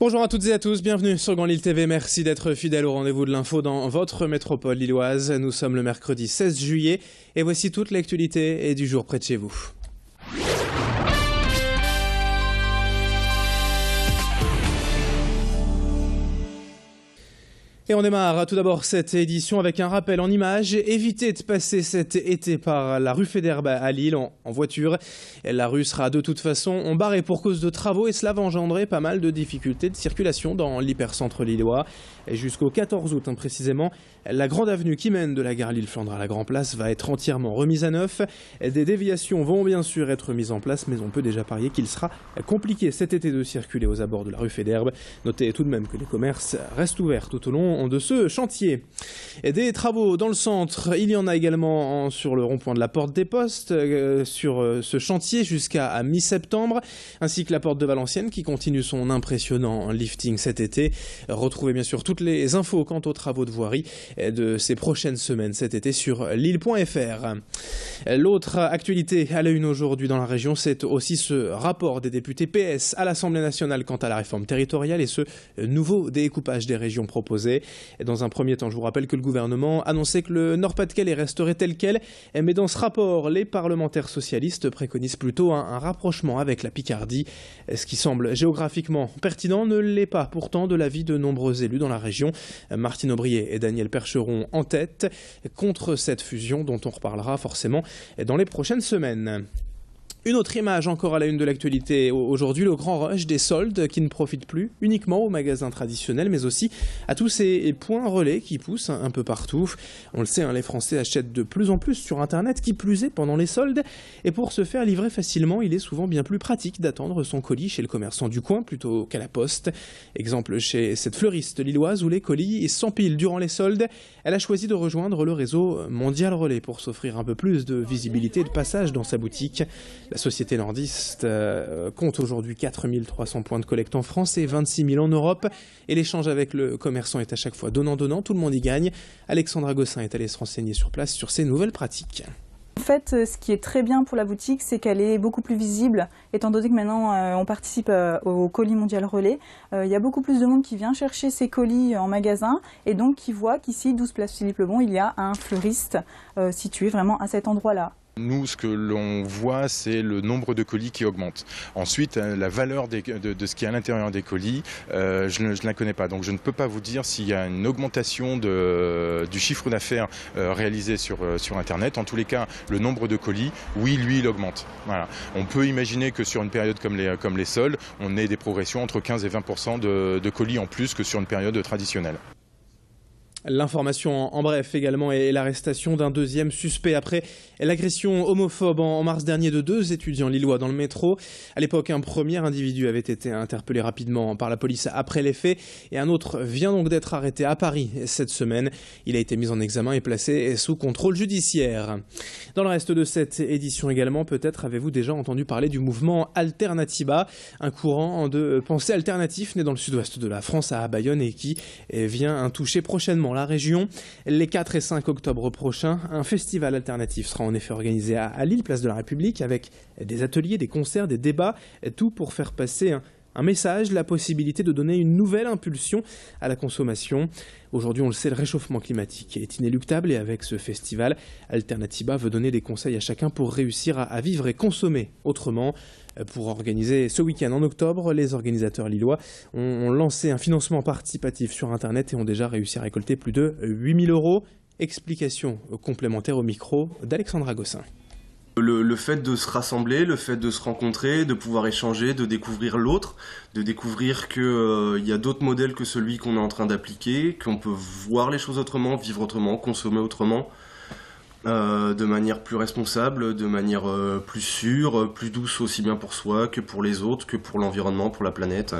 Bonjour à toutes et à tous, bienvenue sur Grand Lille TV, merci d'être fidèles au rendez-vous de l'info dans votre métropole lilloise. Nous sommes le mercredi 16 juillet et voici toute l'actualité du jour près de chez vous. Et on démarre tout d'abord cette édition avec un rappel en images. Évitez de passer cet été par la rue Faidherbe à Lille en voiture. La rue sera de toute façon barrée pour cause de travaux et cela va engendrer pas mal de difficultés de circulation dans l'hypercentre lillois. Jusqu'au 14 août précisément, la grande avenue qui mène de la gare Lille-Flandre à la Grand Place va être entièrement remise à neuf. Des déviations vont bien sûr être mises en place, mais on peut déjà parier qu'il sera compliqué cet été de circuler aux abords de la rue Faidherbe. Notez tout de même que les commerces restent ouverts tout au long de ce chantier. Et des travaux dans le centre, il y en a également sur le rond-point de la Porte des Postes, sur ce chantier jusqu'à mi-septembre, ainsi que la Porte de Valenciennes qui continue son impressionnant lifting cet été. Retrouvez bien sûr toutes les infos quant aux travaux de voirie de ces prochaines semaines cet été sur lille.fr. L'autre actualité à la une aujourd'hui dans la région, c'est aussi ce rapport des députés PS à l'Assemblée nationale quant à la réforme territoriale et ce nouveau découpage des régions proposé. Dans un premier temps, je vous rappelle que le gouvernement annonçait que le Nord-Pas-de-Calais resterait tel quel, mais dans ce rapport, les parlementaires socialistes préconisent plutôt un rapprochement avec la Picardie. Ce qui semble géographiquement pertinent ne l'est pas pourtant de l'avis de nombreux élus dans la région. Martine Aubry et Daniel Percheron en tête contre cette fusion dont on reparlera forcément dans les prochaines semaines. Une autre image encore à la une de l'actualité aujourd'hui, le grand rush des soldes qui ne profitent plus uniquement aux magasins traditionnels mais aussi à tous ces points relais qui poussent un peu partout. On le sait, les Français achètent de plus en plus sur Internet, qui plus est pendant les soldes. Et pour se faire livrer facilement, il est souvent bien plus pratique d'attendre son colis chez le commerçant du coin plutôt qu'à la poste. Exemple chez cette fleuriste lilloise où les colis s'empilent durant les soldes. Elle a choisi de rejoindre le réseau Mondial Relais pour s'offrir un peu plus de visibilité et de passage dans sa boutique. La société nordiste compte aujourd'hui 4300 points de collecte en France et 26 000 en Europe. Et l'échange avec le commerçant est à chaque fois donnant-donnant, tout le monde y gagne. Alexandra Gossin est allée se renseigner sur place sur ces nouvelles pratiques. En fait, ce qui est très bien pour la boutique, c'est qu'elle est beaucoup plus visible, étant donné que maintenant on participe au colis mondial relais. Il y a beaucoup plus de monde qui vient chercher ses colis en magasin et donc qui voit qu'ici, 12 place Philippe Lebon, il y a un fleuriste situé vraiment à cet endroit-là. Nous, ce que l'on voit, c'est le nombre de colis qui augmente. Ensuite, la valeur de ce qui est à l'intérieur des colis, je ne la connais pas. Donc je ne peux pas vous dire s'il y a une augmentation du chiffre d'affaires réalisé sur Internet. En tous les cas, le nombre de colis, oui, lui, il augmente. Voilà. On peut imaginer que sur une période comme les soldes, on ait des progressions entre 15 et 20% de colis en plus que sur une période traditionnelle. L'information en bref également est l'arrestation d'un deuxième suspect après l'agression homophobe en mars dernier de 2 étudiants lillois dans le métro. À l'époque, un premier individu avait été interpellé rapidement par la police après les faits et un autre vient donc d'être arrêté à Paris cette semaine. Il a été mis en examen et placé sous contrôle judiciaire. Dans le reste de cette édition également, peut-être avez-vous déjà entendu parler du mouvement Alternatiba, un courant de pensée alternatif né dans le sud-ouest de la France à Bayonne et qui vient toucher prochainement la région. Les 4 et 5 octobre prochains, un festival alternatif sera en effet organisé à Lille, place de la République, avec des ateliers, des concerts, des débats, tout pour faire passer un message, la possibilité de donner une nouvelle impulsion à la consommation. Aujourd'hui, on le sait, le réchauffement climatique est inéluctable et avec ce festival, Alternatiba veut donner des conseils à chacun pour réussir à vivre et consommer autrement. Pour organiser ce week-end en octobre, les organisateurs lillois ont lancé un financement participatif sur Internet et ont déjà réussi à récolter plus de 8 000 €. Explication complémentaire au micro d'Alexandra Gossin. Le fait de se rassembler, le fait de se rencontrer, de pouvoir échanger, de découvrir l'autre, de découvrir qu'il y a d'autres modèles que celui qu'on est en train d'appliquer, qu'on peut voir les choses autrement, vivre autrement, consommer autrement, de manière plus responsable, de manière plus sûre, plus douce aussi bien pour soi que pour les autres, que pour l'environnement, pour la planète.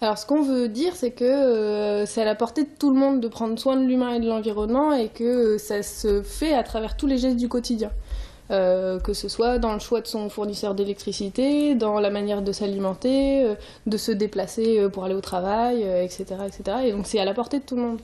Alors ce qu'on veut dire, c'est que c'est à la portée de tout le monde de prendre soin de l'humain et de l'environnement et que ça se fait à travers tous les gestes du quotidien. Que ce soit dans le choix de son fournisseur d'électricité, dans la manière de s'alimenter, de se déplacer pour aller au travail, etc., etc. Et donc c'est à la portée de tout le monde.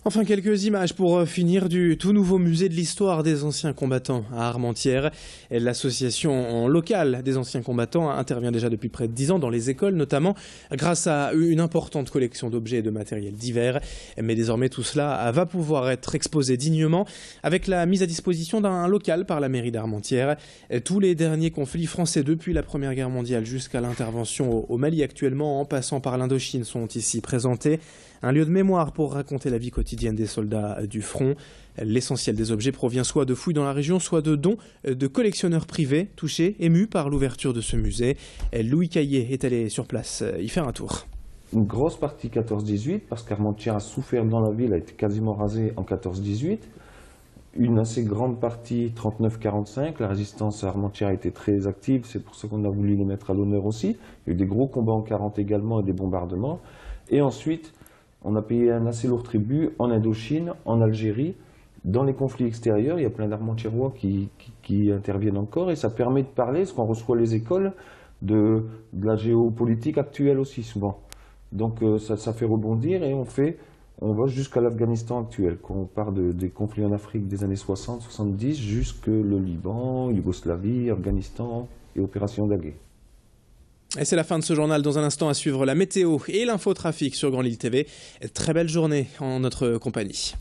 Enfin, quelques images pour finir du tout nouveau musée de l'histoire des anciens combattants à Armentières. L'association locale des anciens combattants intervient déjà depuis près de 10 ans dans les écoles, notamment grâce à une importante collection d'objets et de matériel divers. Mais désormais, tout cela va pouvoir être exposé dignement avec la mise à disposition d'un local par la mairie d'Armentières. Tous les derniers conflits français depuis la Première Guerre mondiale jusqu'à l'intervention au Mali actuellement, en passant par l'Indochine, sont ici présentés. Un lieu de mémoire pour raconter la vie quotidienne des soldats du front. L'essentiel des objets provient soit de fouilles dans la région, soit de dons de collectionneurs privés touchés, émus par l'ouverture de ce musée. Louis Caillé est allé sur place y faire un tour. Une grosse partie 14-18, parce qu'Armentières a souffert dans la ville, a été quasiment rasée en 14-18. Une assez grande partie 39-45, la résistance à Armentières a été très active, c'est pour ça qu'on a voulu les mettre à l'honneur aussi. Il y a eu des gros combats en 40 également et des bombardements. Et ensuite, on a payé un assez lourd tribut en Indochine, en Algérie, dans les conflits extérieurs. Il y a plein d'Armentiérois qui interviennent encore et ça permet de parler, parce qu'on reçoit les écoles, de la géopolitique actuelle aussi souvent. Donc ça fait rebondir et on va jusqu'à l'Afghanistan actuel. Quand on part des conflits en Afrique des années 60-70 jusque le Liban, Yougoslavie, Afghanistan et opération Daguet. Et c'est la fin de ce journal. Dans un instant, à suivre la météo et l'infotrafic sur Grand Lille TV. Très belle journée en notre compagnie.